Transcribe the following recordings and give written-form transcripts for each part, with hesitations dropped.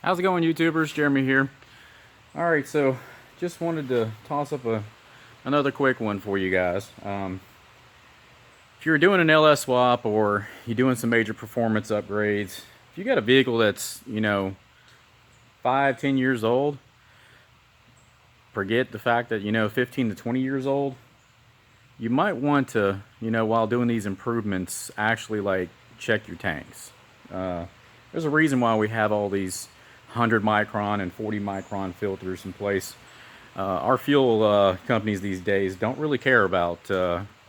How's it going, YouTubers? Jeremy here. Alright, so just wanted to toss up another quick one for you guys. If you're doing an LS swap or you're doing some major performance upgrades, if you got a vehicle that's, 5, 10 years old, forget the fact that, 15 to 20 years old, you might want to, while doing these improvements, actually like check your tanks. There's a reason why we have all these 100 micron and 40 micron filters in place. Our fuel companies these days don't really care about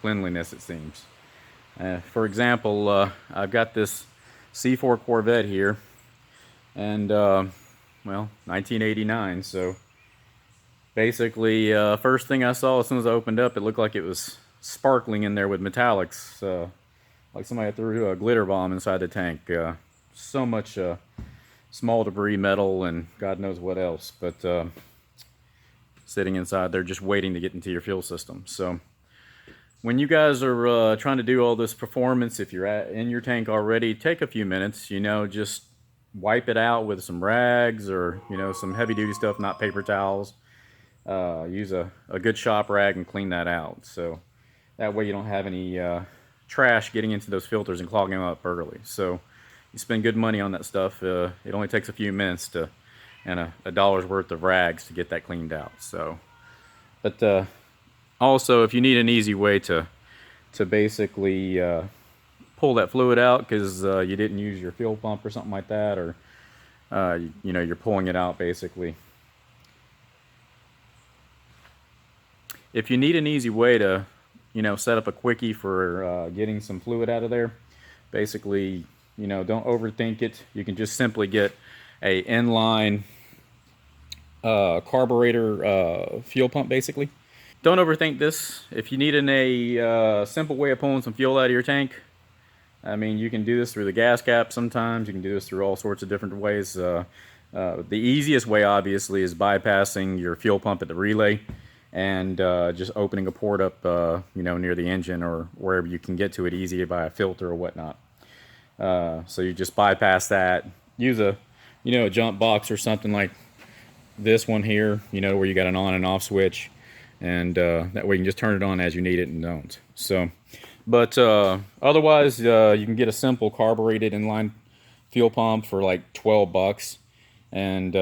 cleanliness, it seems. For example, I've got this C4 Corvette here, and well, 1989. So basically, first thing I saw as soon as I opened up, it looked like it was sparkling in there with metallics, like somebody threw a glitter bomb inside the tank. So much small debris, metal, and God knows what else, but sitting inside there just waiting to get into your fuel system. So when you guys are trying to do all this performance, if you're in your tank already, take a few minutes, just wipe it out with some rags or, some heavy duty stuff, not paper towels. Use a good shop rag and clean that out. So that way you don't have any trash getting into those filters and clogging them up early. So you spend good money on that stuff. It only takes a few minutes and a dollar's worth of rags to get that cleaned out. So, but also, if you need an easy way to basically pull that fluid out because you didn't use your fuel pump or something like that, or you're pulling it out basically. If you need an easy way to set up a quickie for getting some fluid out of there, basically, don't overthink it. You can just simply get a inline carburetor fuel pump basically. Don't overthink this. If you need a simple way of pulling some fuel out of your tank, I mean, you can do this through the gas cap sometimes. You can do this through all sorts of different ways. The easiest way, obviously, is bypassing your fuel pump at the relay and just opening a port up, near the engine or wherever you can get to it easy by a filter or whatnot. So you just bypass that. Use a jump box or something like this one here, where you got an on and off switch, and that way you can just turn it on as you need it and don't. So, but otherwise, you can get a simple carbureted inline fuel pump for like 12 bucks, and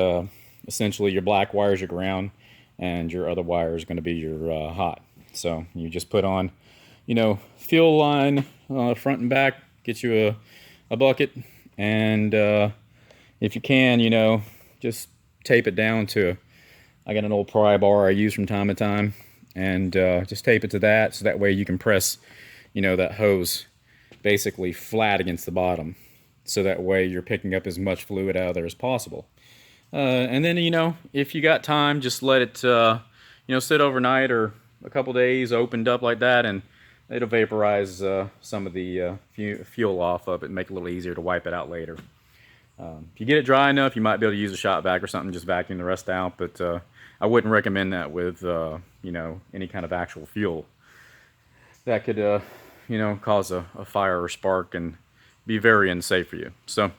essentially your black wire is your ground, and your other wire is going to be your hot. So you just put on, fuel line front and back, get you a bucket, and if you can, just tape it down to, I got an old pry bar I use from time to time, and just tape it to that, so that way you can press, that hose basically flat against the bottom, so that way you're picking up as much fluid out of there as possible. And then, if you got time, just let it, sit overnight or a couple days opened up like that, and it'll vaporize some of the fuel off of it and make it a little easier to wipe it out later. If you get it dry enough, you might be able to use a shop vac or something, just vacuum the rest out, but I wouldn't recommend that with, any kind of actual fuel. That could, cause a fire or spark and be very unsafe for you. So,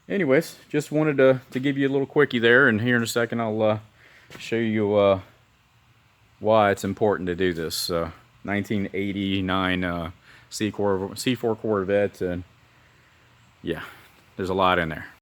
anyways, just wanted to give you a little quickie there, and here in a second I'll show you why it's important to do this. 1989 C4 Corvette, and yeah, there's a lot in there.